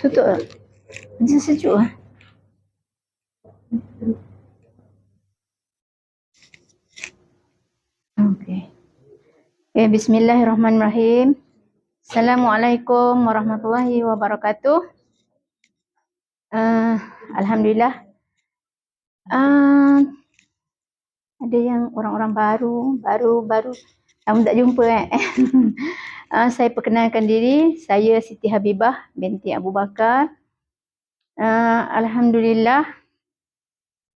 Tutup tak? Macam sejuk lah. Okey. Okay, bismillahirrahmanirrahim. Assalamualaikum warahmatullahi wabarakatuh. Alhamdulillah. Ada yang orang-orang baru lama tak jumpa saya perkenalkan diri, saya Siti Habibah binti Abu Bakar. Alhamdulillah.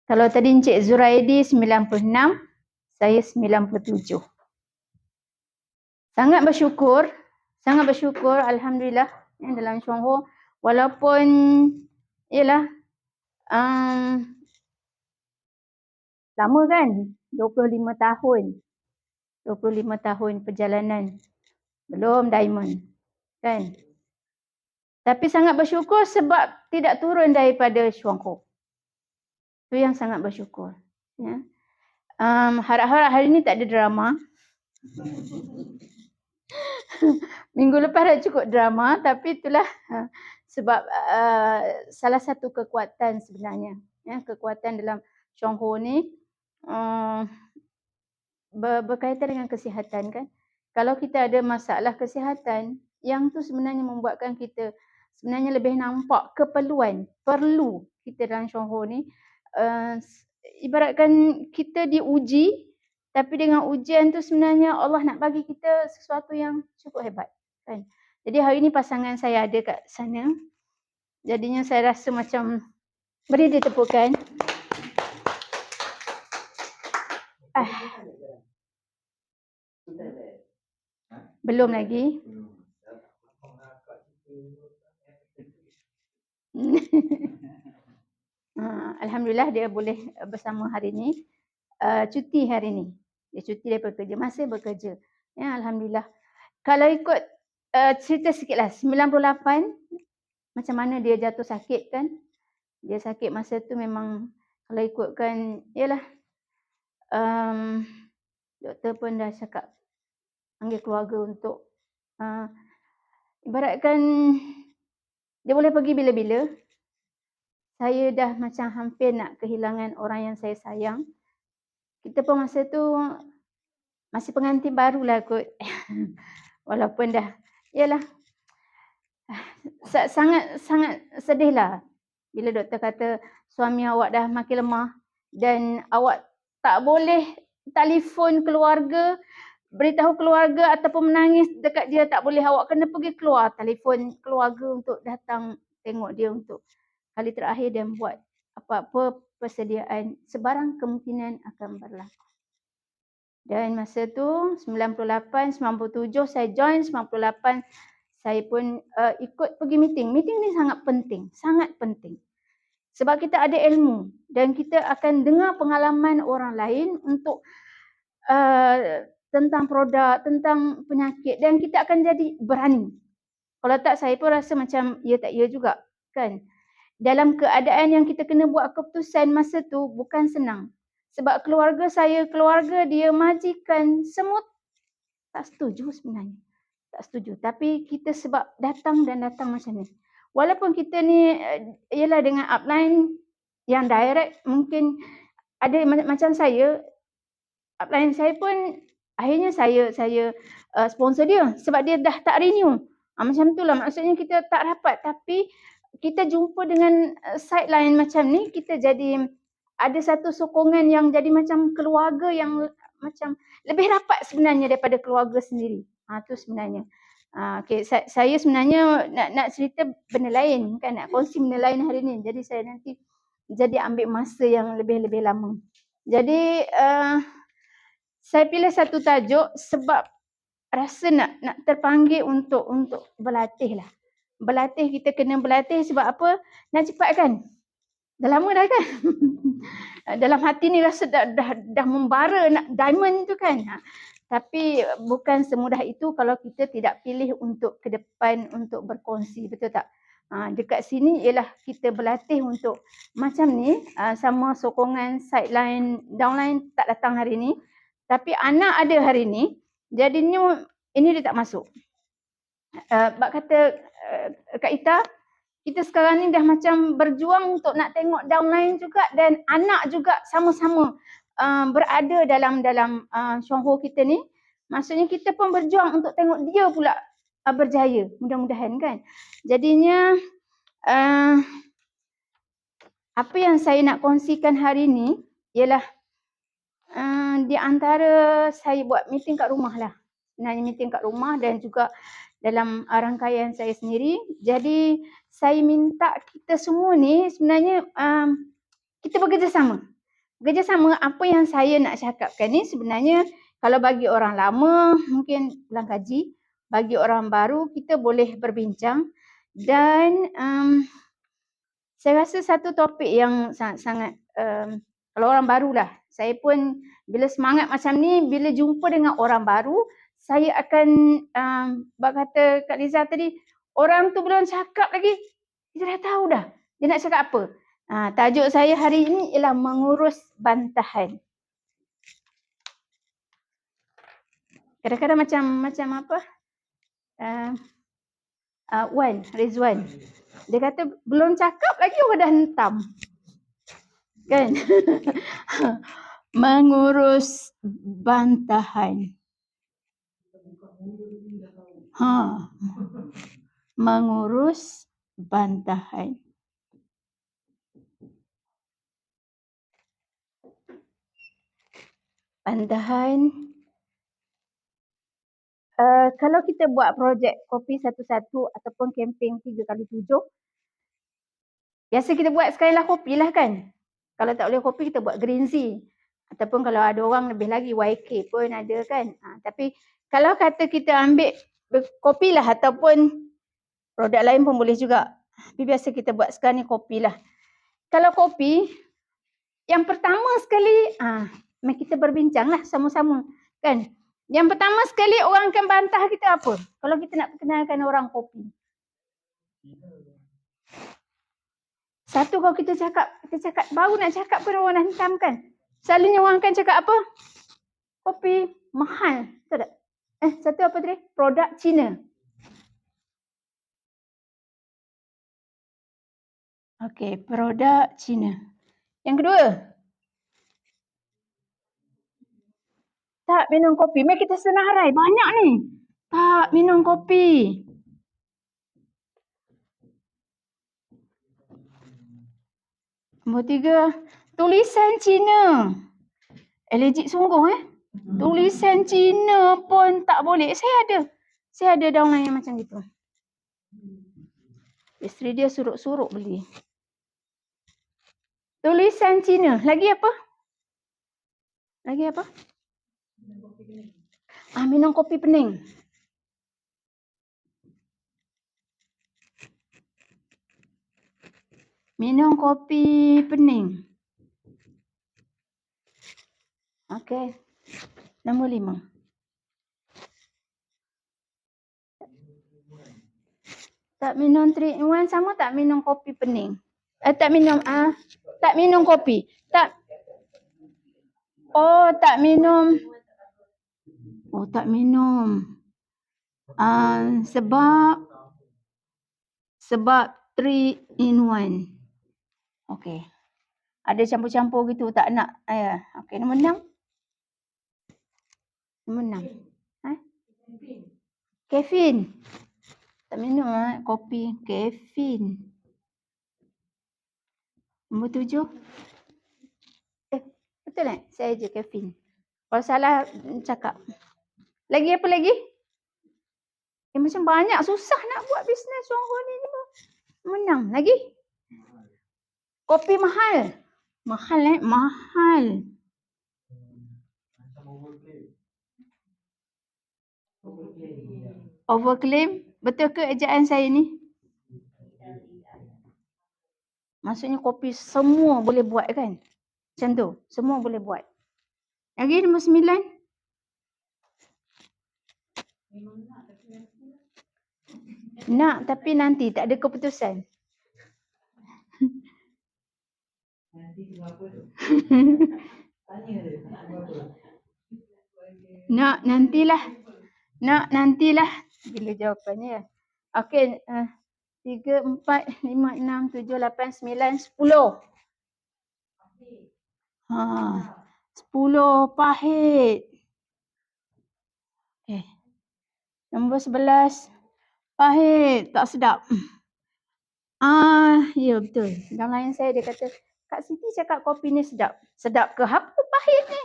Kalau tadi Encik Zuraidi 96, saya 97. Sangat bersyukur alhamdulillah dalam Syongho, walaupun ialah lama kan, 25 tahun perjalanan, belum diamond kan. Tapi sangat bersyukur sebab tidak turun daripada Syongho. Itu yang sangat bersyukur. Ya. Harap-harap hari ni tak ada drama. Minggu lepas dah cukup drama, tapi itulah sebab salah satu kekuatan sebenarnya. Ya, kekuatan dalam Syongho ni berkaitan dengan kesihatan kan. Kalau kita ada masalah kesihatan, yang tu sebenarnya membuatkan kita sebenarnya lebih nampak perlu kita dalam Syongho ni. Ibaratkan kita diuji, tapi dengan ujian tu sebenarnya Allah nak bagi kita sesuatu yang cukup hebat kan. Jadi hari ni pasangan saya ada kat sana. Jadinya saya rasa macam beri dia tepukan. Belum lagi. Alhamdulillah dia boleh bersama hari ni. Cuti hari ni. Dia cuti daripada kerja, masih bekerja. Ya, alhamdulillah. Kalau ikut cerita sikitlah, 98 macam mana dia jatuh sakit kan. Dia sakit masa tu memang kalau ikutkan ialah doktor pun dah cakap panggil keluarga untuk ibaratkan dia boleh pergi bila-bila. Saya dah macam hampir nak kehilangan orang yang saya sayang. Kita pun masa tu masih pengantin barulah kot. Walaupun dah, ialah sangat sedih lah bila doktor kata suami awak dah makin lemah dan awak tak boleh telefon keluarga, beritahu keluarga ataupun menangis dekat dia, tak boleh. Awak kena pergi keluar, telefon keluarga untuk datang tengok dia untuk kali terakhir dan buat apa-apa persediaan sebarang kemungkinan akan berlaku. Dan masa tu 98, 97 saya join, 98 saya pun ikut pergi meeting. Meeting ni sangat penting. Sebab kita ada ilmu dan kita akan dengar pengalaman orang lain untuk tentang produk, tentang penyakit, dan kita akan jadi berani. Kalau tak saya pun rasa macam ya tak ya juga kan. Dalam keadaan yang kita kena buat keputusan masa tu bukan senang. Sebab keluarga saya, keluarga dia, majikan, semua tak setuju sebenarnya. Tak setuju. Tapi kita sebab datang macam ni. Walaupun kita ni ialah dengan upline yang direct, mungkin ada macam saya, upline saya pun akhirnya saya sponsor dia sebab dia dah tak renew. Macam tu lah, maksudnya kita tak rapat, tapi kita jumpa dengan side lain macam ni, kita jadi ada satu sokongan yang jadi macam keluarga yang macam lebih rapat sebenarnya daripada keluarga sendiri. Tu sebenarnya. Okay, saya sebenarnya nak cerita benda lain kan, nak kongsi benda lain hari ni. Jadi saya nanti jadi ambil masa yang lebih lama. Jadi saya pilih satu tajuk sebab rasa nak terpanggil untuk berlatih lah. Berlatih, kita kena berlatih sebab apa? Nak cepat kan? Dah lama dah kan? Dalam hati ni rasa dah membara nak diamond tu kan? Tapi bukan semudah itu kalau kita tidak pilih untuk ke depan, untuk berkongsi, betul tak? Dekat sini ialah kita berlatih untuk macam ni, sama sokongan sideline, downline tak datang hari ni. Tapi anak ada hari ni, jadinya ini dia tak masuk. Bak kata Kak Ita, kita sekarang ni dah macam berjuang untuk nak tengok downline juga, dan anak juga sama-sama berada dalam Syonghua kita ni. Maksudnya kita pun berjuang untuk tengok dia pula berjaya, mudah-mudahan kan. Jadinya apa yang saya nak kongsikan hari ni ialah di antara saya buat meeting kat rumah lah. Sebenarnya meeting kat rumah dan juga dalam rangkaian saya sendiri. Jadi saya minta kita semua ni sebenarnya kita bekerjasama. Bekerjasama, apa yang saya nak cakapkan ni sebenarnya kalau bagi orang lama mungkin ulang kaji, bagi orang baru kita boleh berbincang. Dan saya rasa satu topik yang sangat-sangat kalau orang barulah, saya pun bila semangat macam ni, bila jumpa dengan orang baru, saya akan kata Kak Liza tadi, orang tu belum cakap lagi, kita dah tahu dah dia nak cakap apa. Tajuk saya hari ini ialah mengurus bantahan. Kadang-kadang macam apa? Rizwan. Dia kata belum cakap lagi orang dah hentam. Kan? Mengurus bantahan. Mengurus bantahan. Bantahan. Kalau kita buat projek kopi 1-1 ataupun kempen 3x7, biasa kita buat sekali lah kopi lah kan. Kalau tak boleh kopi, kita buat green tea. Ataupun kalau ada orang lebih lagi, YK pun ada kan. Tapi kalau kata kita ambil kopi lah ataupun produk lain pun boleh juga. Tapi biasa kita buat sekarang ni kopi lah. Kalau kopi, yang pertama sekali, kita berbincang lah sama-sama kan. Yang pertama sekali orang akan bantah kita apa? Kalau kita nak perkenalkan orang kopi. Satu, kalau kita cakap baru nak cakap pun orang dah hentam kan. Selalunya orang akan cakap apa? Kopi mahal. Betul tak? Satu apa tadi? Produk Cina. Okey, produk Cina. Yang kedua, tak minum kopi. Mari kita senarai. Banyak ni. Tak minum kopi. Nombor 3, tulisan Cina. Allergic sungguh Tulisan Cina pun tak boleh. Saya ada downline yang macam gitu. Isteri dia suruk-suruk beli. Tulisan Cina. Lagi apa? Minum kopi pening. Minum kopi pening. Okey. Nombor 5. Tak minum 3-in-1 sama tak minum kopi pening? Tak minum kopi. Tak minum. Tak minum. Sebab 3-in-1. Okey. Ada campur-campur gitu, tak nak. Okey, nombor 6. Kafein. Tak minum kopi kafein. Nombor 7. Betul tak? Saya je kafein. Kalau salah cakap. Lagi apa lagi? Macam banyak, susah nak buat bisnes Syonghua ni. Menang. Lagi? Kopi mahal. Mahal. Overclaim. Betul ke ejaan saya ni? Maksudnya kopi semua boleh buat kan? Macam tu. Semua boleh buat. Lagi nombor 9. Nak tapi nanti tak ada keputusan. Nak nantilah. Bila jawapannya. Okey, 3, 4, 5, 6, 7, 8, 9, 10. 10 pahit. Okay. Nombor 11 pahit, tak sedap. Ya betul. Dalam lain saya dia kata, Kak Siti cakap kopi ni sedap. Sedap ke? Apa pahit ni?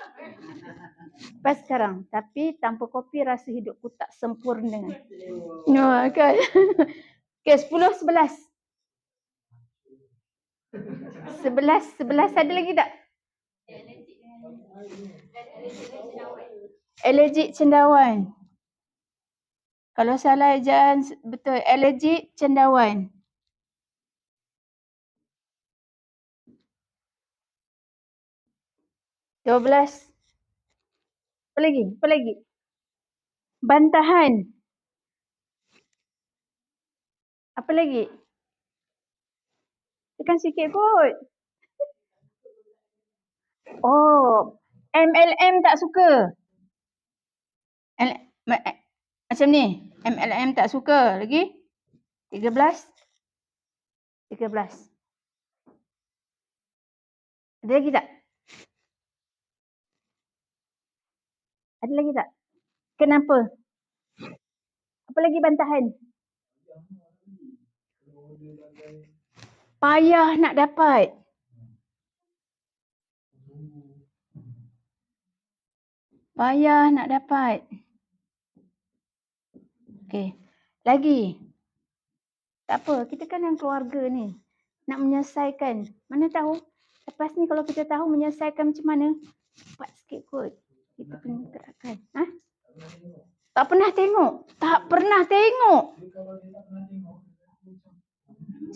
Pas sekarang. Tapi tanpa kopi rasa hidupku tak sempurna. No, kan? Okay, 10, 11. 11 ada lagi tak? Allergic cendawan. Kalau salah ejaan betul. Allergic cendawan. Dua belas. Apa lagi? Bantahan. Apa lagi? Tekan sikit kot. Oh, MLM tak suka. Macam ni. MLM tak suka. Lagi? 13. Ada lagi tak? Ada lagi tak? Kenapa? Apa lagi bantahan? Payah nak dapat. Payah nak dapat. Okey. Lagi. Tak apa, kita kan yang keluarga ni. Nak menyelesaikan. Mana tahu. Lepas ni kalau kita tahu menyelesaikan macam mana. Cepat sikit kot. Kita kena gerakkan. Tak pernah tengok.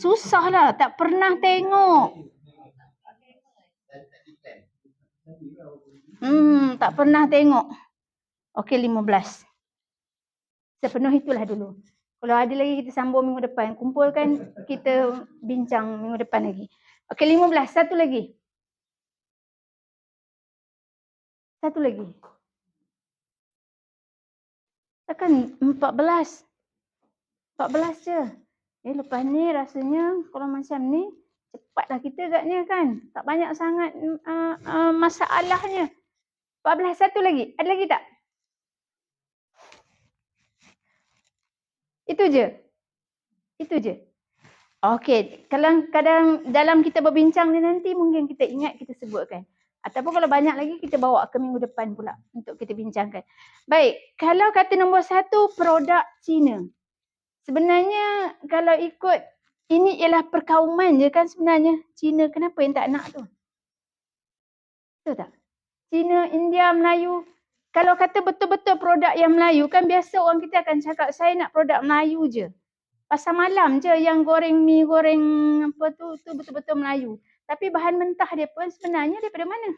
Susahlah. Tak pernah tengok. Tak pernah tengok. Okey, 15. Sepenuh itulah dulu. Kalau ada lagi kita sambung minggu depan. Kumpulkan kita bincang minggu depan lagi. Okey, 15. Satu lagi. Takkan 14. 14 je. Lepas ni rasanya kalau macam ni cepatlah kita agaknya kan. Tak banyak sangat masalahnya. 14. Satu lagi. Ada lagi tak? Itu je. Okey, kadang dalam kita berbincang ni nanti mungkin kita ingat kita sebutkan. Ataupun kalau banyak lagi kita bawa ke minggu depan pula untuk kita bincangkan. Baik, kalau kata nombor 1 produk Cina. Sebenarnya kalau ikut ini ialah perkauman je kan sebenarnya. Cina kenapa yang tak nak tu? Betul tak? Cina, India, Melayu. Kalau kata betul-betul produk yang Melayu kan biasa orang kita akan cakap saya nak produk Melayu je. Pasar malam je yang goreng mi, goreng apa tu betul-betul Melayu. Tapi bahan mentah dia pun sebenarnya daripada mana?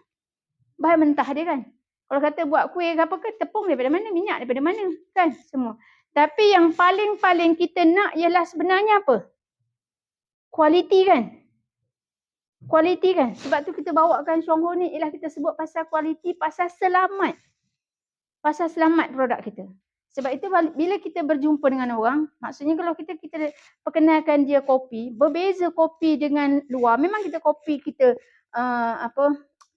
Bahan mentah dia kan. Kalau kata buat kuih ke apa ke, tepung daripada mana? Minyak daripada mana? Kan semua. Tapi yang paling-paling kita nak ialah sebenarnya apa? Kualiti kan? Sebab tu kita bawakan Syongho ni ialah kita sebut pasal kualiti, pasal selamat. Pasal selamat produk kita. Sebab itu bila kita berjumpa dengan orang, maksudnya kalau kita perkenalkan dia kopi, berbeza kopi dengan luar. Memang kita kopi kita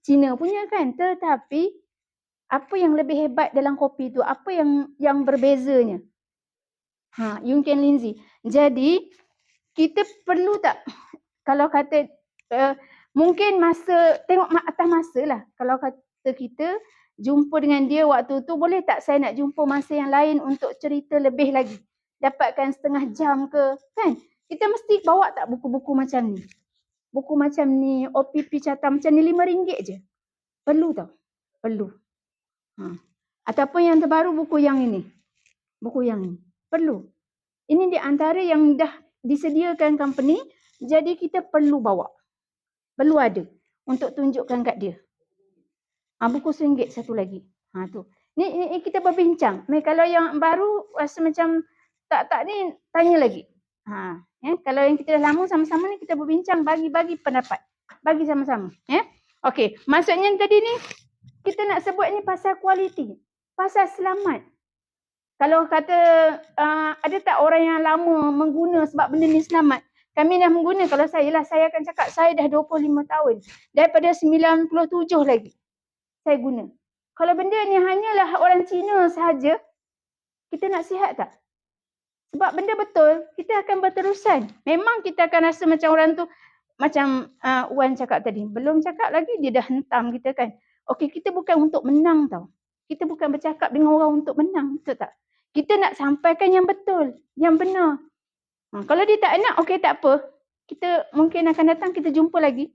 Cina punya kan. Tetapi apa yang lebih hebat dalam kopi tu? Apa yang berbezanya? Yunqian Lindsay. Jadi kita perlu tak kalau kata mungkin tengok atas masa lah. Kalau kata kita jumpa dengan dia waktu tu, boleh tak saya nak jumpa masa yang lain untuk cerita lebih lagi? Dapatkan setengah jam ke? Kan? Kita mesti bawa tak buku-buku macam ni? Buku macam ni, OPP carta macam ni RM5 je. Perlu tau? Perlu. Ataupun yang terbaru buku yang ini. Perlu. Ini di antara yang dah disediakan company, jadi kita perlu bawa. Perlu ada untuk tunjukkan kat dia. Buku RM1 satu lagi. Tu. Ni kita berbincang. Kalau yang baru rasa macam tak ni tanya lagi. Kalau yang kita dah lama sama-sama ni kita berbincang, bagi pendapat. Bagi sama-sama. Okey, maksudnya tadi ni kita nak sebut ni pasal kualiti, pasal selamat. Kalau kata ada tak orang yang lama mengguna sebab benda ni selamat? Kami dah mengguna, kalau saya lah, saya akan cakap saya dah 25 tahun. Daripada 97 lagi saya guna. Kalau benda ni hanyalah orang Cina sahaja, kita nak sihat tak? Sebab benda betul, kita akan berterusan. Memang kita akan rasa macam orang tu, macam Wan cakap tadi. Belum cakap lagi, dia dah hentam kita kan. Okey, kita bukan untuk menang tau. Kita bukan bercakap dengan orang untuk menang, betul tak? Kita nak sampaikan yang betul, yang benar. Kalau dia tak nak, okey tak apa. Kita mungkin akan datang, kita jumpa lagi.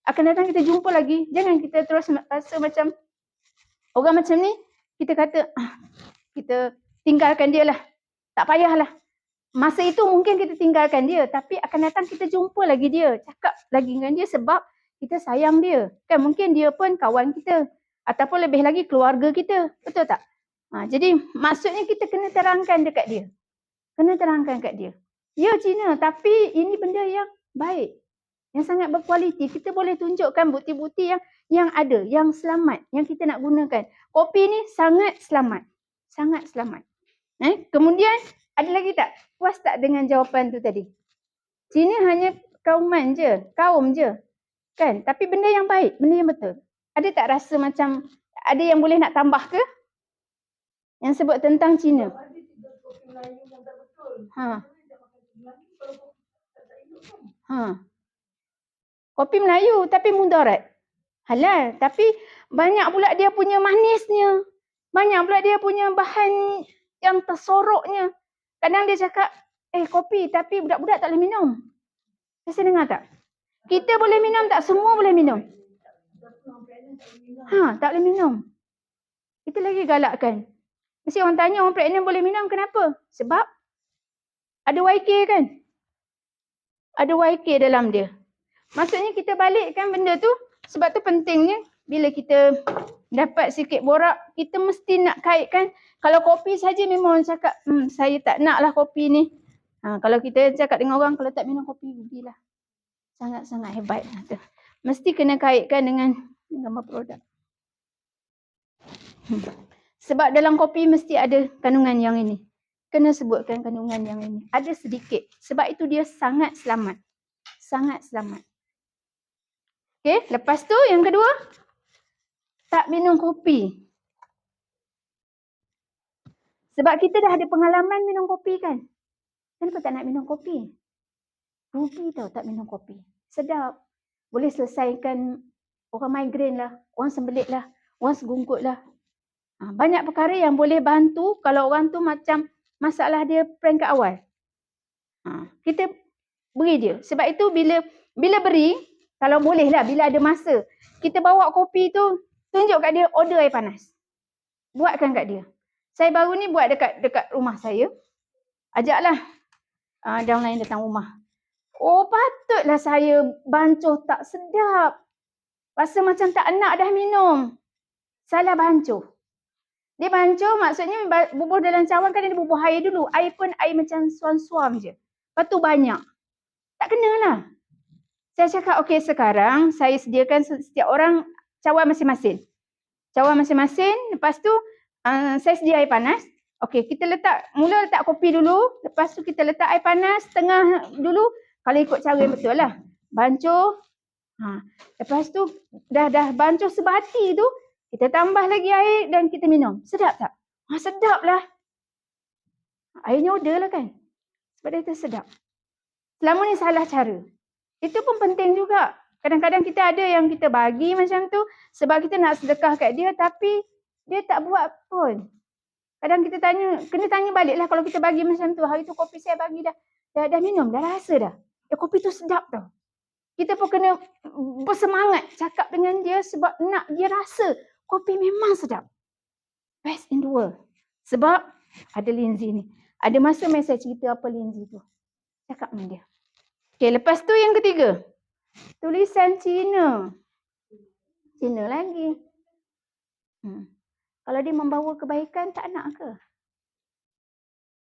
Akan datang, kita jumpa lagi. Jangan kita terus rasa macam, orang macam ni, kita kata, kita tinggalkan dia lah. Tak payahlah. Masa itu mungkin kita tinggalkan dia, tapi akan datang kita jumpa lagi dia, cakap lagi dengan dia sebab kita sayang dia. Kan mungkin dia pun kawan kita ataupun lebih lagi keluarga kita. Betul tak? Jadi maksudnya kita kena terangkan dekat dia. Kena terangkan kat dia. Ya Cina, tapi ini benda yang baik. Yang sangat berkualiti. Kita boleh tunjukkan bukti-bukti yang ada, yang selamat, yang kita nak gunakan. Kopi ni sangat selamat. Sangat selamat. Kemudian ada lagi tak? Puas tak dengan jawapan tu tadi? Cina hanya kaum je. Kan? Tapi benda yang baik, benda yang betul. Ada tak rasa macam, ada yang boleh nak tambah ke? Yang sebut tentang Cina. Kopi Melayu tapi mudarat. Halal. Tapi banyak pula dia punya manisnya. Banyak pula dia punya bahan yang tersoroknya. Kadang dia cakap, kopi tapi budak-budak tak boleh minum. Saya dengar tak? Kita boleh minum tak? Semua boleh minum. Tak boleh minum. Kita lagi galakkan. Mesti orang tanya, orang pregnant boleh minum kenapa? Sebab ada YK kan? Ada YK dalam dia. Maksudnya kita balikkan benda tu, sebab tu pentingnya bila kita dapat sikit borak, kita mesti nak kaitkan. Kalau kopi saja memang orang cakap, saya tak nak lah kopi ni. Kalau kita cakap dengan orang, kalau tak minum kopi, rugilah. Sangat-sangat hebat. Mesti kena kaitkan dengan gambar produk. Sebab dalam kopi mesti ada kandungan yang ini. Kena sebutkan kandungan yang ini. Ada sedikit. Sebab itu dia sangat selamat. Sangat selamat. Okey, lepas tu yang kedua, tak minum kopi. Sebab kita dah ada pengalaman minum kopi kan. Kenapa tak nak minum kopi? Rugi tau tak minum kopi. Sedap. Boleh selesaikan orang migrain lah, orang sembelit lah, orang segungkut lah. Banyak perkara yang boleh bantu kalau orang tu macam masalah dia peringkat awal. Kita beri dia. Sebab itu bila beri, kalau boleh lah, bila ada masa, kita bawa kopi tu, tunjuk kat dia, order air panas. Buatkan kat dia. Saya baru ni buat dekat rumah saya. Ajaklah downline datang rumah. Patutlah saya bancuh tak sedap. Rasa macam tak nak dah minum. Salah bancuh. Dia bancuh maksudnya bubuh dalam cawan kan dia bubuh air dulu. Air pun air macam suam-suam je. Lepas tu banyak. Tak kenalah. Saya cakap okey sekarang saya sediakan setiap orang cawan masing-masing. Cawan masing-masing. Lepas tu saya sedia air panas. Okey, kita mula letak kopi dulu. Lepas tu kita letak air panas tengah dulu. Kalau ikut cara yang betul lah. Bancuh. Lepas tu dah bancuh sebati tu. Kita tambah lagi air dan kita minum. Sedap tak? Sedap lah. Airnya order lah kan. Sebab dia sedap. Selama ni salah cara. Itu pun penting juga. Kadang-kadang kita ada yang kita bagi macam tu. Sebab kita nak sedekah kat dia. Tapi dia tak buat pun. Kadang kita kena tanya balik lah kalau kita bagi macam tu. Hari tu kopi saya bagi dah minum. Dah rasa dah. Kopi tu sedap tau. Kita pun kena bersemangat cakap dengan dia sebab nak dia rasa. Kopi memang sedap. Best in the world. Sebab ada Lindsay ni. Ada masa saya cerita apa Lindsay tu. Cakap dengan dia. Okay, lepas tu yang ketiga. Tulisan Cina. Cina lagi. Kalau dia membawa kebaikan, tak nak ke?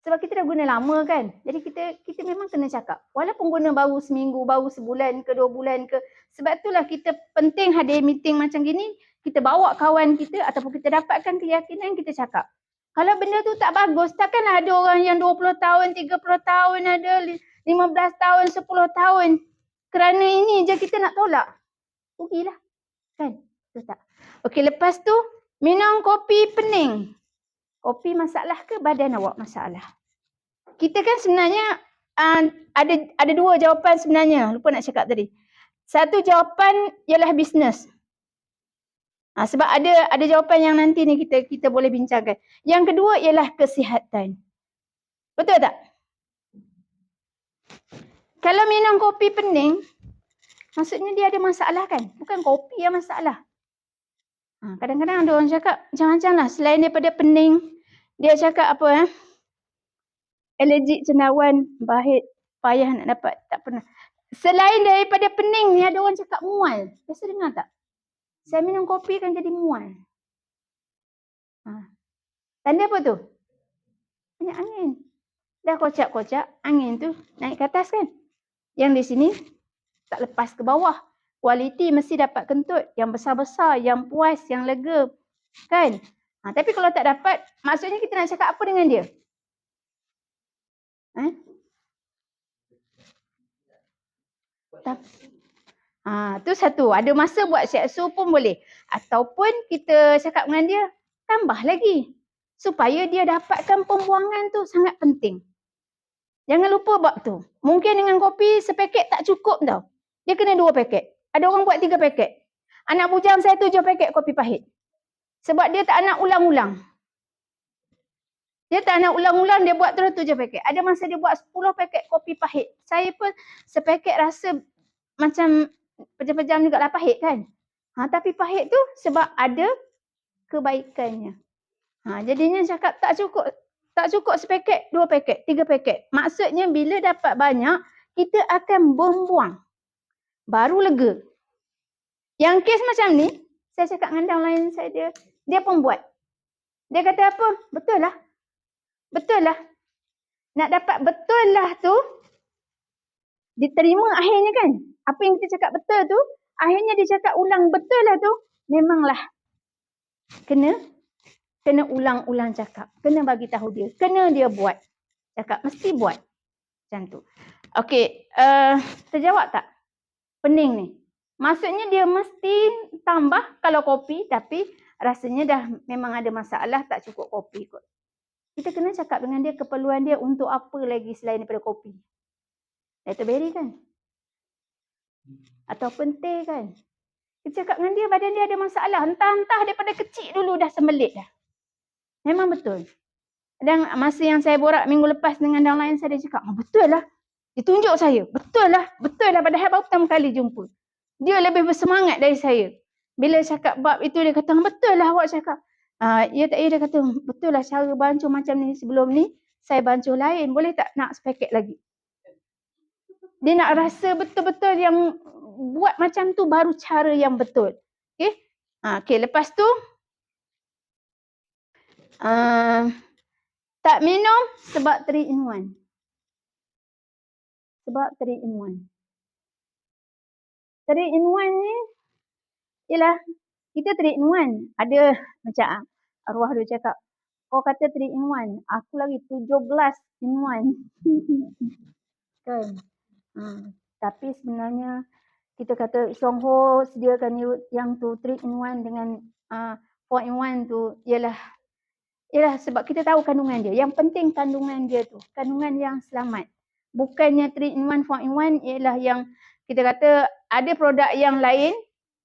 Sebab kita dah guna lama kan. Jadi kita memang kena cakap. Walaupun guna baru seminggu, baru sebulan ke 2 bulan ke. Sebab itulah kita penting hadir meeting macam gini. Kita bawa kawan kita ataupun kita dapatkan keyakinan kita cakap. Kalau benda tu tak bagus, takkanlah ada orang yang 20 tahun, 30 tahun, ada 15 tahun, 10 tahun. Kerana ini je kita nak tolak. Rugilah. Kan? Betul tak? Okey, lepas tu minum kopi pening. Kopi masalah ke badan awak masalah? Kita kan sebenarnya ada dua jawapan sebenarnya. Lupa nak cakap tadi. Satu jawapan ialah bisnes. Sebab ada jawapan yang nanti ni kita boleh bincangkan. Yang kedua ialah kesihatan. Betul tak? Kalau minum kopi pening, maksudnya dia ada masalah kan? Bukan kopi yang masalah. Kadang-kadang ada orang cakap macam-macam lah. Selain daripada pening, dia cakap apa alergik cendawan, bahit, payah nak dapat, tak pernah. Selain daripada pening ni ada orang cakap mual. Biasa dengar tak? Saya minum kopi kan jadi mual. Tanda apa tu? Banyak angin. Dah kocak-kocak, angin tu naik ke atas kan? Yang di sini tak lepas ke bawah. Kualiti mesti dapat kentut. Yang besar-besar, yang puas, yang lega. Kan? Tapi kalau tak dapat, maksudnya kita nak cakap apa dengan dia? Tu satu. Ada masa buat shiatsu pun boleh. Ataupun kita cakap dengan dia, tambah lagi. Supaya dia dapatkan pembuangan tu sangat penting. Jangan lupa buat tu. Mungkin dengan kopi sepaket tak cukup tau. Dia kena 2 paket. Ada orang buat 3 paket. Anak bujang saya 7 paket kopi pahit. Sebab dia tak nak ulang-ulang. Dia tak nak ulang-ulang, dia buat terus 7 paket. Ada masa dia buat 10 paket kopi pahit. Saya pun sepaket rasa macam pejam-pejam juga lah pahit kan. Tapi pahit tu sebab ada kebaikannya. Jadinya cakap tak cukup sepaket, 2 paket, 3 paket. Maksudnya bila dapat banyak, kita akan membuang. Baru lega. Yang kes macam ni, saya cakap dengan downline saya, dia pun buat. Dia kata apa? Betul lah. Betul lah. Nak dapat betul lah tu, diterima akhirnya kan. Apa yang kita cakap betul tu, akhirnya dia cakap ulang betul lah tu, memanglah kena ulang-ulang cakap. Kena bagi tahu dia. Kena dia buat. Cakap mesti buat. Macam tu. Okey, terjawab tak? Pening ni. Maksudnya dia mesti tambah kalau kopi, tapi rasanya dah memang ada masalah, tak cukup kopi kot. Kita kena cakap dengan dia keperluan dia untuk apa lagi selain daripada kopi. Elderberry kan? Ataupun teh kan? Kita cakap dengan dia, badan dia ada masalah. Entah-entah daripada kecil dulu dah sembelit dah. Memang betul. Dan masa yang saya borak minggu lepas dengan downline saya, dia cakap, betul lah. Dia tunjuk saya. Betul lah. Padahal baru pertama kali jumpa. Dia lebih bersemangat dari saya. Bila cakap bab itu, dia kata, betul lah awak cakap. Dia kata, betul lah cara bancuh macam ni sebelum ni, saya bancuh lain. Boleh tak nak sepaket lagi? Dia nak rasa betul-betul yang buat macam tu baru cara yang betul. Okay, lepas tu, tak minum sebab 3 in 1. Sebab 3 in 1. 3 in 1 ni, ialah kita 3 in 1. Ada macam arwah dia cakap, kau kata 3 in 1, aku lagi 17 in 1. Kan? Tapi sebenarnya kita kata Chong Ho sediakan yang tu 3 in 1 dengan 4 in 1 tu ialah sebab kita tahu kandungan dia. Yang penting kandungan dia tu, kandungan yang selamat. Bukannya 3 in 1, 4 in 1 ialah yang kita kata ada produk yang lain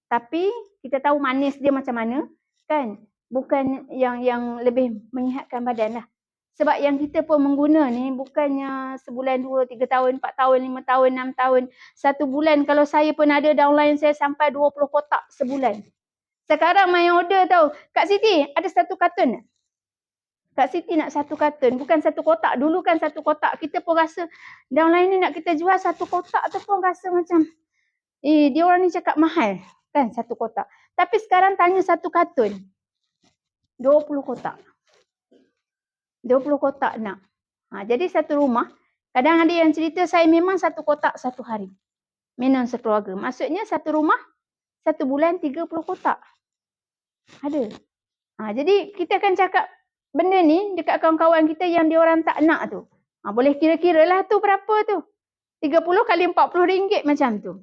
tapi kita tahu manis dia macam mana kan. Bukan yang lebih menyihatkan badan lah. Sebab yang kita pun mengguna ni bukannya sebulan, 2, 3 tahun, 4 tahun, 5 tahun, 6 tahun. 1 bulan kalau saya pun ada downline saya sampai 20 kotak sebulan. Sekarang main order tau. Kak Siti ada 1 kartun tak? Kak Siti nak 1 kartun. Bukan 1 kotak. Dulu kan 1 kotak. Kita pun rasa downline ni nak kita jual 1 kotak tu pun rasa macam dia orang ni cakap mahal. Kan 1 kotak. Tapi sekarang tanya 1 kartun. 20 kotak. 20 kotak nak. Jadi 1 rumah. Kadang ada yang cerita saya memang 1 kotak 1 hari. Minum sekeluarga. Maksudnya 1 rumah 1 bulan 30 kotak. Ada. Jadi kita akan cakap benda ni dekat kawan-kawan kita yang dia orang tak nak tu. Boleh kira-kira lah tu berapa tu. 30 kali RM40 macam tu.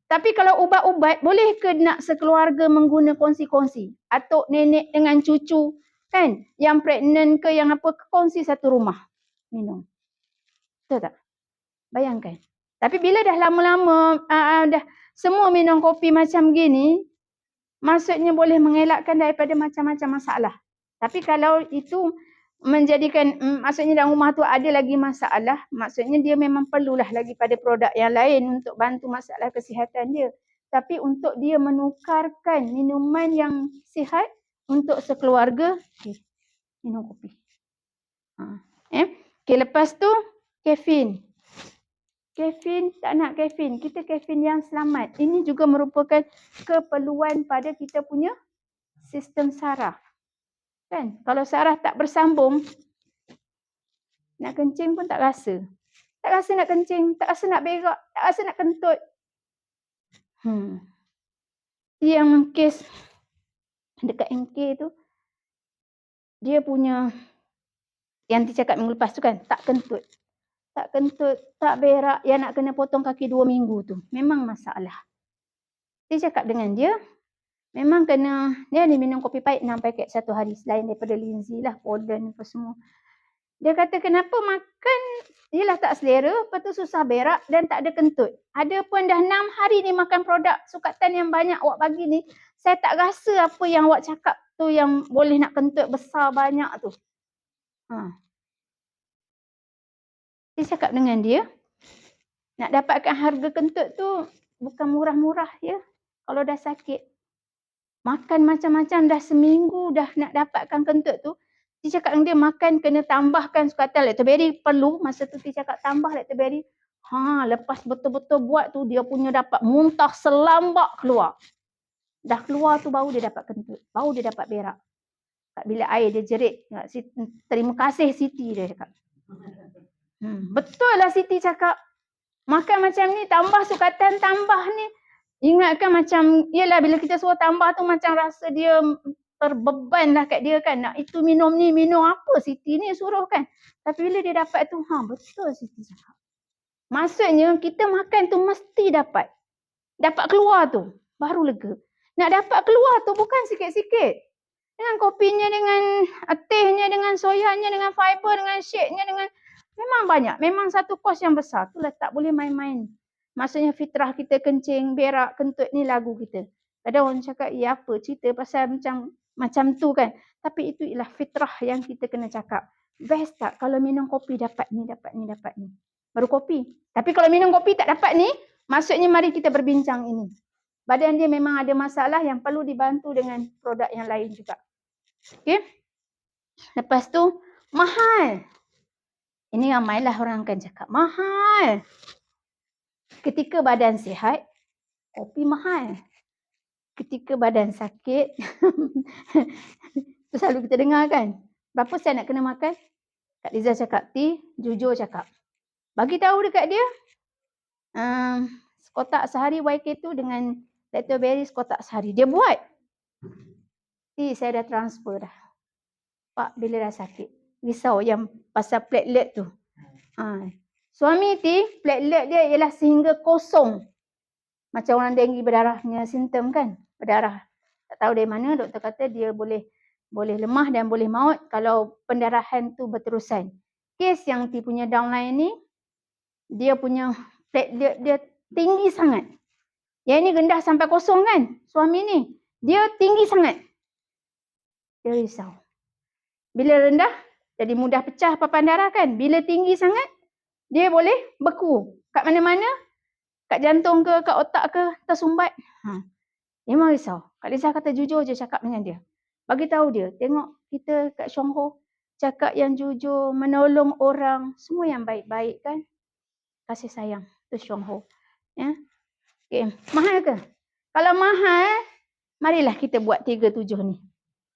Tapi kalau ubat-ubat, boleh ke nak sekeluarga mengguna kongsi-kongsi? Atuk nenek dengan cucu, kan? Yang pregnant ke yang apa, kongsi satu rumah minum. Betul tak? Bayangkan. Tapi bila dah lama-lama, dah semua minum kopi macam gini, maksudnya boleh mengelakkan daripada macam-macam masalah. Tapi kalau itu menjadikan, maksudnya dalam rumah tu ada lagi masalah, maksudnya dia memang perlulah lagi pada produk yang lain untuk bantu masalah kesihatan dia. Tapi untuk dia menukarkan minuman yang sihat untuk sekeluarga, minum kopi. Okay, lepas tu kafein. Kafein, tak nak kafein. Kita kafein yang selamat. Ini juga merupakan keperluan pada kita punya sistem saraf. Kan? Kalau saraf tak bersambung, nak kencing pun tak rasa. Tak rasa nak kencing, tak rasa nak berak, tak rasa nak kentut. Yang kes dekat MK tu, dia punya, yang dicakap minggu lepas tu kan, tak kentut. Tak kentut, tak berak, yang nak kena potong kaki 2 minggu tu. Memang masalah. Dia cakap dengan dia, memang kena, dia ni minum kopi pahit 6 paket satu hari, selain daripada Lindsay lah, pollen apa semua. Dia kata kenapa makan, yelah tak selera, lepas tu susah berak dan tak ada kentut. Ada pun dah 6 hari ni makan produk sukatan yang banyak awak bagi ni, saya tak rasa apa yang awak cakap tu yang boleh nak kentut besar banyak tu. Dia cakap dengan dia, nak dapatkan harga kentut tu bukan murah-murah ya. Kalau dah sakit, makan macam-macam dah seminggu dah nak dapatkan kentut tu, dia cakap dengan dia makan kena tambahkan sukatan lactoberry perlu, masa tu dia cakap tambah lactoberry. Lepas betul-betul buat tu dia punya dapat muntah selambak keluar. Dah keluar tu baru dia dapat kentut, baru dia dapat berak. Kat bilik air dia jerit, terima kasih Siti dia cakap. Betul lah Siti cakap. Makan macam ni, tambah sukatan, tambah ni. Ingatkan macam, yelah bila kita suruh tambah tu macam rasa dia terbeban lah kat dia kan. Nak itu minum ni, minum apa Siti ni suruh kan. Tapi bila dia dapat tu, betul Siti cakap. Maksudnya kita makan tu mesti dapat. Dapat keluar tu, baru lega. Nak dapat keluar tu bukan sikit-sikit. Dengan kopinya, dengan tehnya, dengan soyanya, dengan fiber, dengan shake-nya, dengan memang banyak. Memang satu kos yang besar. Itulah tak boleh main-main. Maksudnya fitrah kita kencing, berak, kentut ni lagu kita. Kadang orang cakap, ya apa cerita pasal macam tu kan. Tapi itu ialah fitrah yang kita kena cakap. Best tak kalau minum kopi dapat ni, dapat ni, dapat ni. Baru kopi. Tapi kalau minum kopi tak dapat ni, maksudnya mari kita berbincang ini. Badan dia memang ada masalah yang perlu dibantu dengan produk yang lain juga. Okay. Lepas tu, mahal. Ini ramailah orang akan cakap, mahal. Ketika badan sihat, kopi mahal. Ketika badan sakit, itu selalu kita dengar kan. Berapa saya nak kena makan? Kak Liza cakap, jujur cakap. Bagi tahu dekat dia, sekotak sehari YK2 dengan lactoberry sekotak sehari. Dia buat. Saya dah transfer dah. Pak, bila dah sakit. Risau yang pasal platelet tu. Suami platelet dia ialah sehingga kosong. Macam orang denggi berdarahnya simptom kan. Berdarah. Tak tahu dari mana, doktor kata dia boleh lemah dan boleh maut kalau pendarahan tu berterusan. Kes yang punya downline ni, dia punya platelet dia tinggi sangat. Yang ini rendah sampai kosong kan. Suami ni, dia tinggi sangat. Dia risau. Bila rendah, jadi mudah pecah papan darah kan. Bila tinggi sangat, dia boleh beku. Kat mana-mana, kat jantung ke, kat otak ke, tersumbat. Memang risau. Kak Liza kata jujur je cakap dengan dia. Bagi tahu dia, tengok kita kat Syongho, cakap yang jujur, menolong orang, semua yang baik-baik kan. Kasih sayang, tu Syongho. Ya. Okay. Mahal ke? Kalau mahal, marilah kita buat 37 ni.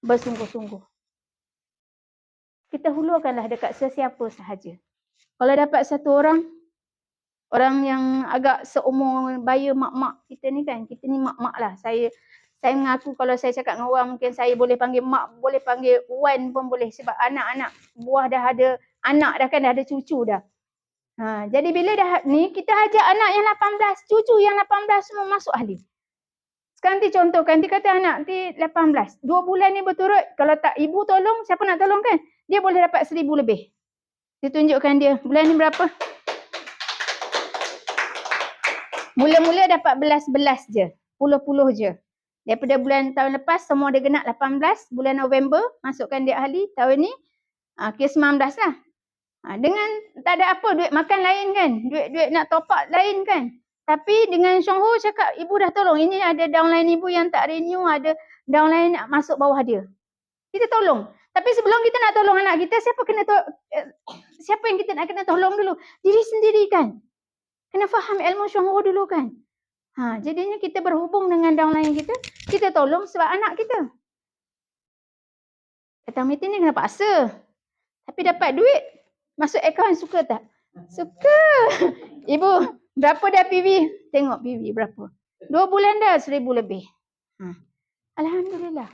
Bersungguh-sungguh. Kita hulurkanlah dekat sesiapa sahaja. Kalau dapat satu orang yang agak seumur baya mak-mak kita ni kan, kita ni mak-mak lah. Saya Saya mengaku kalau saya cakap dengan orang mungkin saya boleh panggil mak, boleh panggil wan pun boleh sebab anak-anak buah dah ada anak dah kan, dah ada cucu dah. Jadi bila dah ni kita ajak anak yang 18, cucu yang 18 semua masuk ahli. Sekarang nanti contohkan, nanti kata anak nanti 18. 2 bulan ni berturut, kalau tak ibu tolong, siapa nak tolong kan? Dia boleh dapat 1,000 lebih. Dia tunjukkan dia, bulan ni berapa? Mula-mula dapat belas-belas je. Puluh-puluh je. Daripada bulan tahun lepas, semua dia genap 18. Bulan November, masukkan dia ahli. Tahun ni, kira 19 lah. Dengan tak ada apa, duit makan lain kan. Duit nak top up lain kan. Tapi dengan Chong Ho cakap, ibu dah tolong. Ini ada downline ibu yang tak renew, ada downline nak masuk bawah dia. Kita tolong. Tapi sebelum kita nak tolong anak kita, siapa yang kita nak kena tolong dulu? Diri sendiri kan. Kena faham ilmu Chong Ho dulu kan. Jadinya kita berhubung dengan downline kita, kita tolong sebab anak kita. Datang meeting ni kena paksa. Tapi dapat duit, masuk akaun suka tak? Suka. Ibu, berapa dah PV? Tengok PV berapa. 2 bulan dah 1,000 lebih. Alhamdulillah.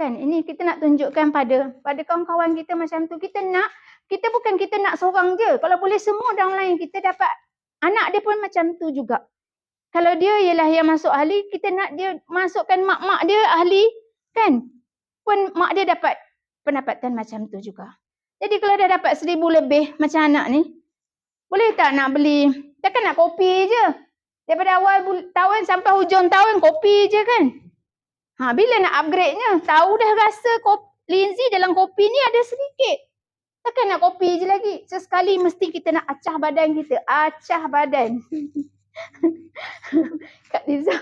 Kan, ini kita nak tunjukkan pada kawan-kawan kita macam tu. Kita bukan kita nak seorang je. Kalau boleh semua downline kita dapat, anak dia pun macam tu juga. Kalau dia ialah yang masuk ahli, kita nak dia masukkan mak-mak dia ahli, kan? Pun mak dia dapat pendapatan macam tu juga. Jadi kalau dah dapat 1,000 lebih macam anak ni, boleh tak nak beli? Takkan nak kopi je. Daripada awal tahun sampai hujung tahun, kopi je kan? Bila nak upgrade-nya? Tahu dah rasa Lindsay dalam kopi ni ada sedikit. Takkan nak kopi je lagi. Sesekali mesti kita nak acah badan kita. Acah badan. Kak Liza.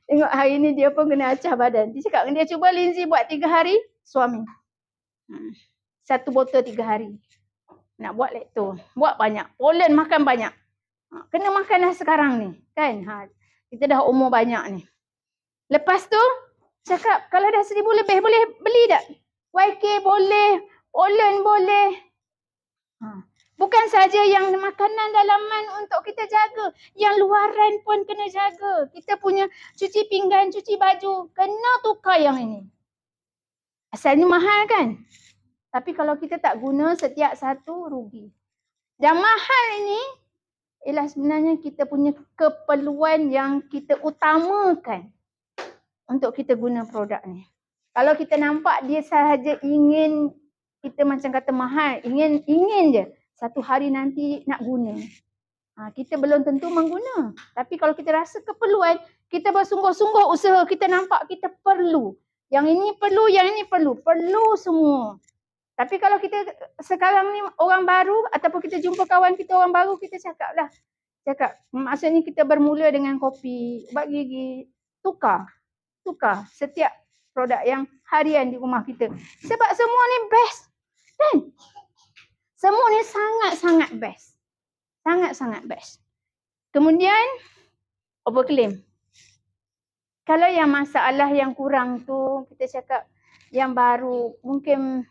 Tengok hari ni dia pun kena acah badan. Dia cakap dia cuba Lindsay buat 3 hari, suami. 1 botol 3 hari. Nak buat lekto. Buat banyak. Polen makan banyak. Kena makan dah sekarang ni. Kan? Kita dah umur banyak ni. Lepas tu, cakap kalau dah 1,000 lebih boleh beli tak? YK boleh. Polen boleh. Bukan saja yang makanan dalaman untuk kita jaga. Yang luaran pun kena jaga. Kita punya cuci pinggan, cuci baju. Kena tukar yang ini. Asalnya mahal kan? Tapi kalau kita tak guna setiap satu, rugi. Dan mahal ini ialah sebenarnya kita punya keperluan yang kita utamakan untuk kita guna produk ni. Kalau kita nampak dia sahaja ingin, kita macam kata mahal, ingin je. Satu hari nanti nak guna. Kita belum tentu mengguna. Tapi kalau kita rasa keperluan, kita bersungguh-sungguh usaha, kita nampak kita perlu. Yang ini perlu, yang ini perlu. Perlu semua. Tapi kalau kita sekarang ni orang baru, ataupun kita jumpa kawan kita orang baru, kita cakap. Maksudnya kita bermula dengan kopi, ubat gigi, tukar setiap produk yang harian di rumah kita. Sebab semua ni best. Kan? Semua ni sangat-sangat best. Sangat-sangat best. Kemudian, overclaim. Kalau yang masalah yang kurang tu, kita cakap yang baru, mungkin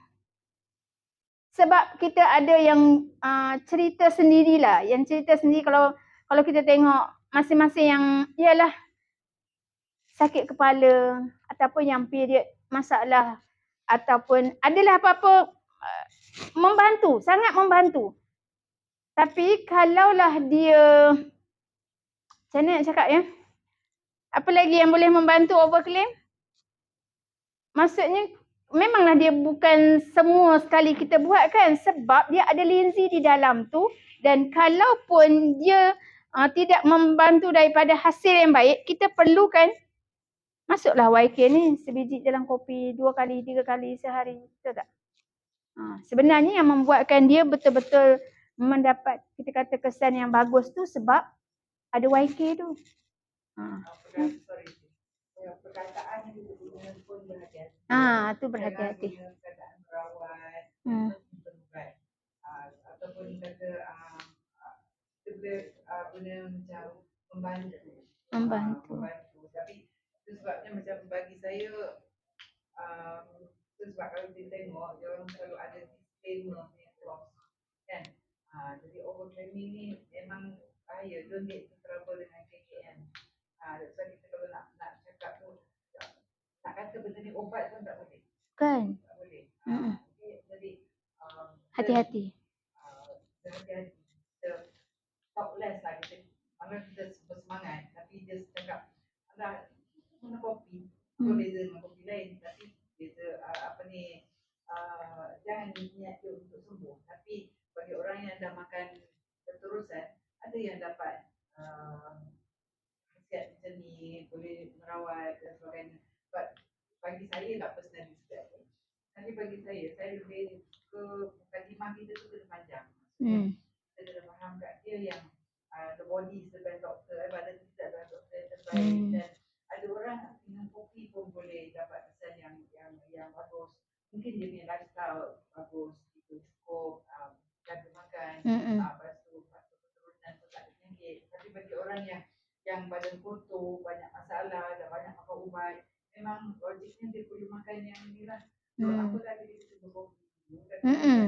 sebab kita ada yang cerita sendirilah. Yang cerita sendiri kalau kita tengok masing-masing yang ialah sakit kepala ataupun yang period masalah ataupun adalah apa-apa, membantu, sangat membantu. Tapi kalaulah dia, macam mana nak cakap ya? Apa lagi yang boleh membantu overclaim? Maksudnya memanglah dia bukan semua sekali kita buat kan, sebab dia ada Lindsay di dalam tu. Dan kalaupun dia tidak membantu daripada hasil yang baik, kita perlukan masuklah YK ni sebiji dalam kopi 2 kali 3 kali sehari, betul tak? Sebenarnya yang membuatkan dia betul-betul mendapat kita kata kesan yang bagus tu sebab ada YK tu. Perkataan pun berhati-hati. Tu berhati-hati. Perkataan merawat, berubat, ataupun kata guna macam membantu. Tapi itu sebabnya macam bagi saya, itu sebab kalau kita tengok, dia orang selalu ada disclaimer yang close. Kan? Jadi overclaiming ni memang bahaya. Don't get into trouble dengan KKM. Sebab kita kalau nak cakap tu, kata benda ni obat pun tak boleh. Kan? Tak boleh. Mm-mm. Jadi Hati-hati. Hati-hati. Kita talk less lah kita. Malah kita bersemangat tapi dia cakap alah guna kopi. Beza dengan kopi lain tapi beza jangan niat dia untuk sembuh. Tapi bagi orang yang dah makan berterusan, ada yang dapat khasiat macam ni, boleh merawat dan sebagainya. But bagi saya tak personally juga. Tapi bagi saya lebih ke mukadimah kita tu kena panjang. Kita kena faham kat dia yang the body is the best doctor. Badan kita adalah doktor yang terbaik. Dan ada orang minum kopi pun boleh dapat kesan yang bagus. Mungkin dia punya lifestyle bagus, itu cukup, jaga makan, lepas tu keturunan tu tak ada penyakit. Tapi bagi orang yang badan kotor, banyak masalah, dan banyak makan ubat, memang logiknya dia perlu makan yang ni lah. So apa lagi dia cuba kopi dulu, kan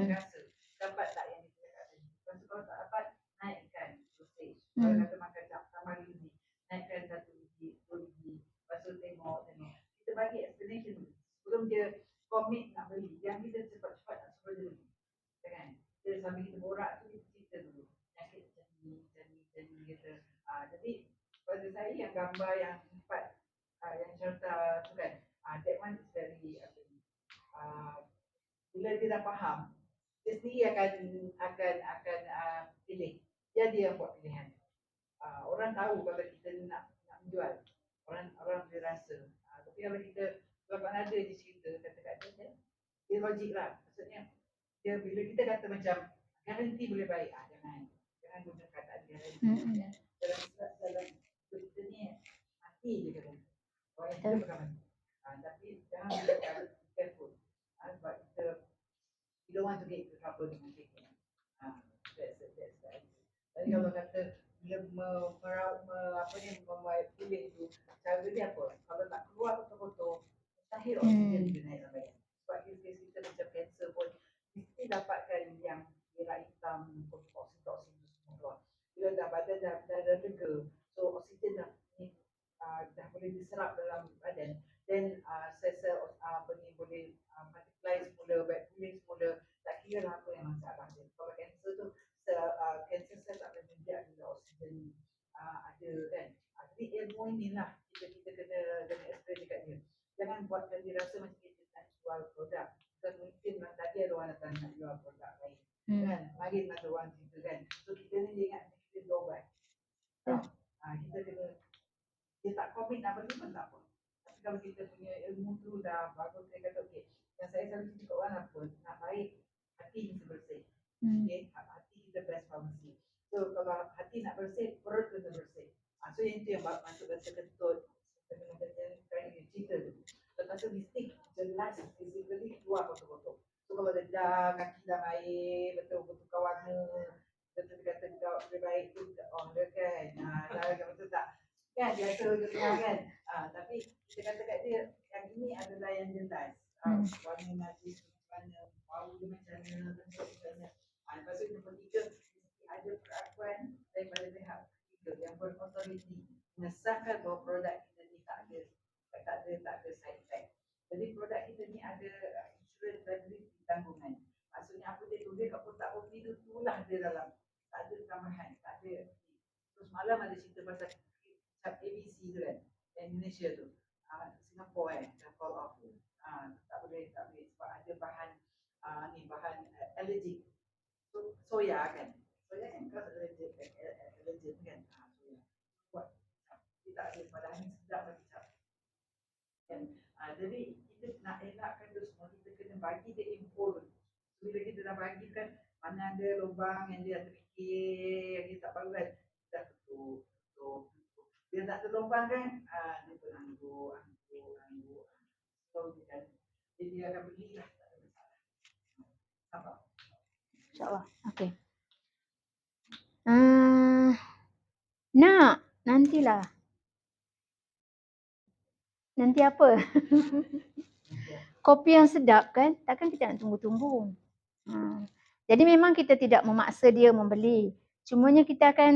rasa dapat tak yang dia cakap tadi. Lepas tu kalau tak dapat, naikkan dosage. Kalau kata makan tambah gizi, naikkan 1 biji, 2 biji. Lepas tu tengok. Kita bagi explanation dulu. Sebelum dia commit nak beli, yang kita cepat-cepat nak suruh dia beli. Kan? Dia sambil kita borak tu, kita cerita dulu. Penyakit macam ni, kita. Jadi, pada saya yang gambar yang 4, yang cerita tu kan, that one is very, bila dia dah faham, dia sendiri akan pilih. Dia yang buat pilihan. Orang tahu kalau kita nak menjual. Orang boleh rasa. Tapi kalau kita kalau ada je cerita kata-kata dia logik lah. Maksudnya dia bila kita kata macam garanti boleh baik, jangan guna kata garanti. Dalam kita ni mati je kata. Orang yang kita pegang mati. Tapi jangan guna careful. Sebab we don't want to get into trouble dengan kita. That's the idea. Jadi kalau kata dia membuat kulit tu, cara dia apa? Kalau tak keluar kotor-kotor, mustahil oksigen dia naik sampai. Sebab kita macam kanser pun, mesti dapatkan yang merah hitam, toksin semua keluar. Bila dah badan dah lega, so oksigen dah boleh diserap dalam badan, then sel-sel boleh multiply semula, baik pulih semula, tak kira lah apa yang masalah dia. Kalau kanser tu, kanser sel tak boleh menjadi bila oksigen ada kan. Jadi ilmu inilah kita kena explain dekat dia. Jangan buatkan dia rasa macam kita nak jual produk. Bukan mungkin tadi ada orang datang nak jual produk lain. Kan? Mari ada orang cerita kan. So kita ni ingat kita jual ubat. Kita kena, dia tak komit nak beli pun tak apa. Tapi kalau kita punya ilmu tu dah bagus, saya kata okey. Yang saya selalu cerita kat orang apa, nak baik, hati mesti bersih. Okay? Hati kita best pharmacy. So kalau hati nak bersih, perut kena bersih. So yang itu yang masuk rasa kentut. Kita kena cerita tu. Lepas tu mesti jelas physically keluar kotor-kotor. So kalau dah kaki dah baik, betul-betul warna, betul kata kau lebih baik tu, dia kan. Dah betul tak? Kan biasa dengar kan. Tapi kita kata kat dia, yang ini adalah yang jelas. Warna najis macam mana, bau dia macam mana, bentuk macam mana. Lepas tu yang ketiga, ada pengakuan daripada pihak ketiga yang berautoriti mengesahkan bahawa produk kita ni tak ada side effect. Jadi produk kita ni ada insurance liability tanggungan. Maksudnya apa dia tulis kat kotak kopi tu, itulah dia dalam. Tak ada tambahan, tak ada. Terus malam ada cerita pasal ABC tu kan, Indonesia tu, Singapore dah call off. Tak boleh sebab ada bahan allergic. Soya kan kau allergic kan. Soya buat dia tak ada pada angin sedap lagi cap kan. Jadi kita nak elakkan tu semua, kita kena bagi dia info. Bila kita dah bagi kan, mana ada lubang yang dia terfikir, yang dia tak bagus kan, dah tutup. Dia tak terlubang kan, dia beranggu. So dia akan belilah, tak ada masalah. Apa? InsyaAllah. Okey. Nak, nantilah. Nanti apa? Kopi yang sedap kan, takkan kita nak tunggu-tunggu. Jadi memang kita tidak memaksa dia membeli. Cumanya kita akan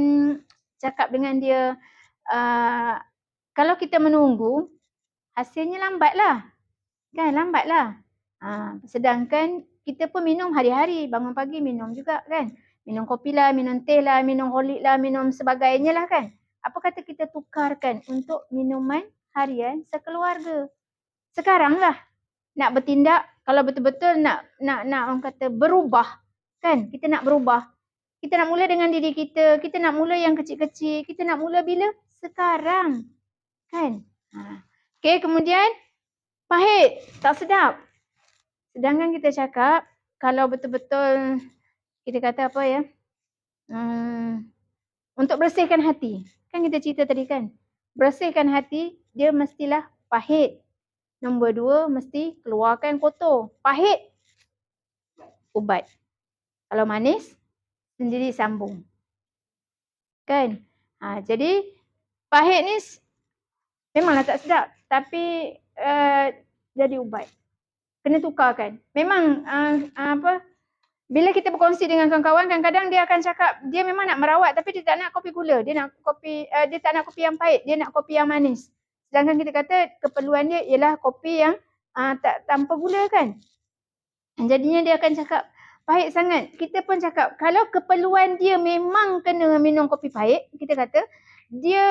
cakap dengan dia, kalau kita menunggu, hasilnya lambatlah. Kan lambatlah. Sedangkan kita pun minum hari-hari, bangun pagi minum juga kan. Minum kopi lah, minum teh lah, minum holik lah, minum sebagainya lah kan. Apa kata kita tukarkan untuk minuman harian sekeluarga. Sekarang lah nak bertindak, kalau betul-betul nak orang kata berubah kan. Kita nak berubah. Kita nak mula dengan diri kita nak mula yang kecil-kecil, kita nak mula bila? Sekarang. Kan? Okey, kemudian pahit, tak sedap. Sedangkan kita cakap, kalau betul-betul kita kata apa ya, untuk bersihkan hati. Kan kita cerita tadi kan, bersihkan hati, dia mestilah pahit. Nombor 2, mesti keluarkan kotor. Pahit, ubat. Kalau manis, sendiri sambung. Kan? Jadi, pahit ni memanglah tak sedap. Tapi, jadi ubat. Kena tukarkan. Memang bila kita berkongsi dengan kawan-kawan, kadang-kadang dia akan cakap dia memang nak merawat tapi dia tak nak kopi gula, dia tak nak kopi yang pahit, dia nak kopi yang manis. Sedangkan kita kata keperluan dia ialah kopi yang tak tanpa gula kan. Jadinya dia akan cakap pahit sangat. Kita pun cakap kalau keperluan dia memang kena minum kopi pahit, kita kata dia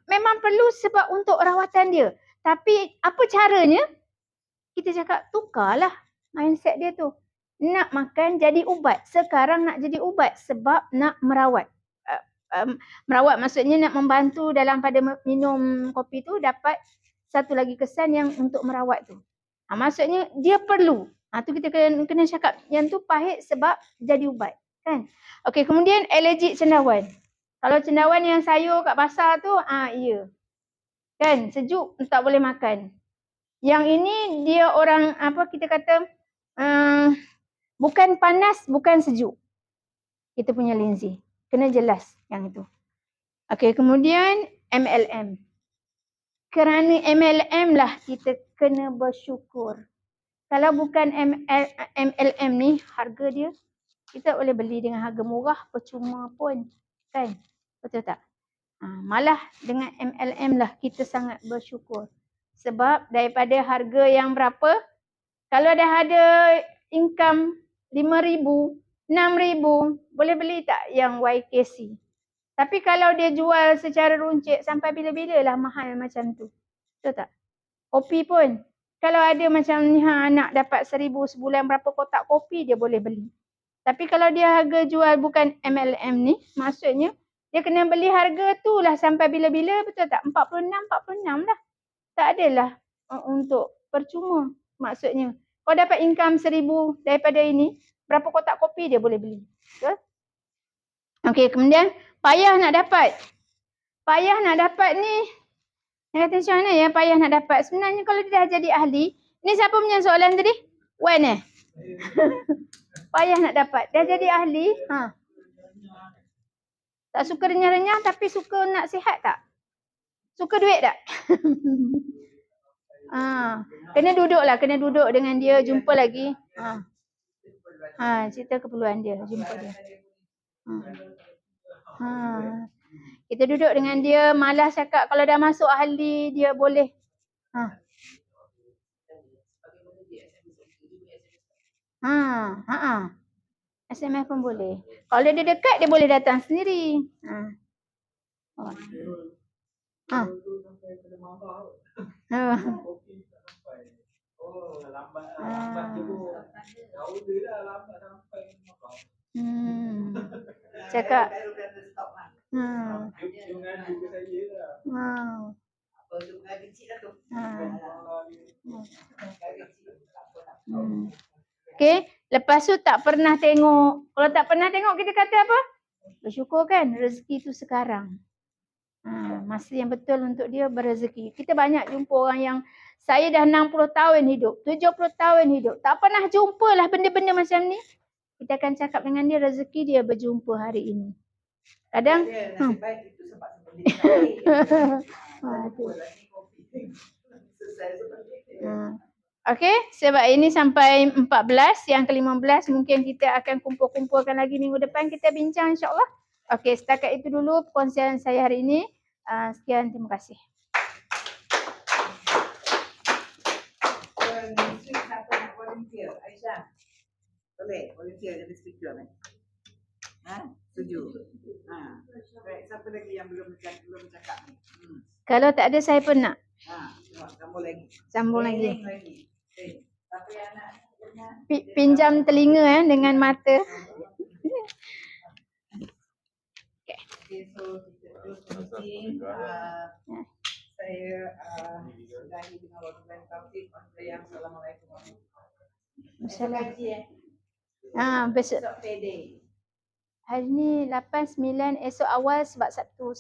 memang perlu sebab untuk rawatan dia. Tapi apa caranya? Kita cakap tukarlah mindset dia tu. Nak makan jadi ubat. Sekarang nak jadi ubat sebab nak merawat. Merawat maksudnya nak membantu dalam pada minum kopi tu dapat satu lagi kesan yang untuk merawat tu. Maksudnya dia perlu. Tu kita kena cakap yang tu pahit sebab jadi ubat. Kan? Okey, kemudian alergik cendawan. Kalau cendawan yang sayur kat pasar tu, iya. Kan? Sejuk tak boleh makan. Yang ini dia orang kita kata bukan panas, bukan sejuk. Kita punya Lindsay. Kena jelas yang itu. Okey, kemudian MLM. Kerana MLM lah kita kena bersyukur. Kalau bukan MLM ni, harga dia kita boleh beli dengan harga murah, percuma pun. Kan? Betul tak? Malah dengan MLM lah kita sangat bersyukur. Sebab daripada harga yang berapa, kalau dah ada income 5,000, 6,000, boleh beli tak yang YKC? Tapi kalau dia jual secara runcit sampai bila-bila lah mahal macam tu. Betul tak? Kopi pun. Kalau ada macam ni, nak dapat 1,000 sebulan berapa kotak kopi dia boleh beli. Tapi kalau dia harga jual bukan MLM ni, maksudnya dia kena beli harga tu lah sampai bila-bila, betul tak? 46 lah. Tak adalah untuk percuma maksudnya. Kau dapat income 1,000 daripada ini, berapa kotak kopi dia boleh beli. Betul? Okey, kemudian payah nak dapat. Payah nak dapat ni, dia kata macam mana ya payah nak dapat? Sebenarnya kalau dia dah jadi ahli, ni siapa punya soalan tadi? Wan payah nak dapat. Dah jadi ahli, tak suka renyah-renyah tapi suka nak sihat tak? Suka duit tak? Kena duduk dengan dia, jumpa lagi. Cerita keperluan dia, jumpa dia. Kita duduk dengan dia, malas cakap kalau dah masuk ahli dia boleh. SMS pun boleh. Kalau dia dekat dia boleh datang sendiri. Cakap. Okey, lepas tu tak pernah tengok. Kalau tak pernah tengok kita kata apa? Bersyukur kan rezeki tu sekarang. Masa yang betul untuk dia berrezeki. Kita banyak jumpa orang yang saya dah 60 tahun hidup, 70 tahun hidup. Tak pernah jumpa lah benda-benda macam ni. Kita akan cakap dengan dia rezeki dia berjumpa hari ini. Kadang nasib baik itu sebab Okey, sebab ini sampai 14, yang ke-15 mungkin kita akan kumpul-kumpulkan lagi minggu depan kita bincang insya-Allah. Okey, setakat itu dulu perkongsian saya hari ini. Sekian, terima kasih. volunteer. Aisyah, boleh volunteer jadi speaker ni. Setuju. Baik, siapa lagi yang belum cakap ni? Kalau tak ada saya pun nak Sambung lagi. sambung lagi. Siapa yang nak Pinjam telinga dengan mata. Okay, so kita terus meeting. Saya sudahi dengan wabillahi taufiq. Assalamualaikum warahmatullahi wabarakatuh. Besok Besok payday. hari ni 8, 9, esok awal sebab Sabtu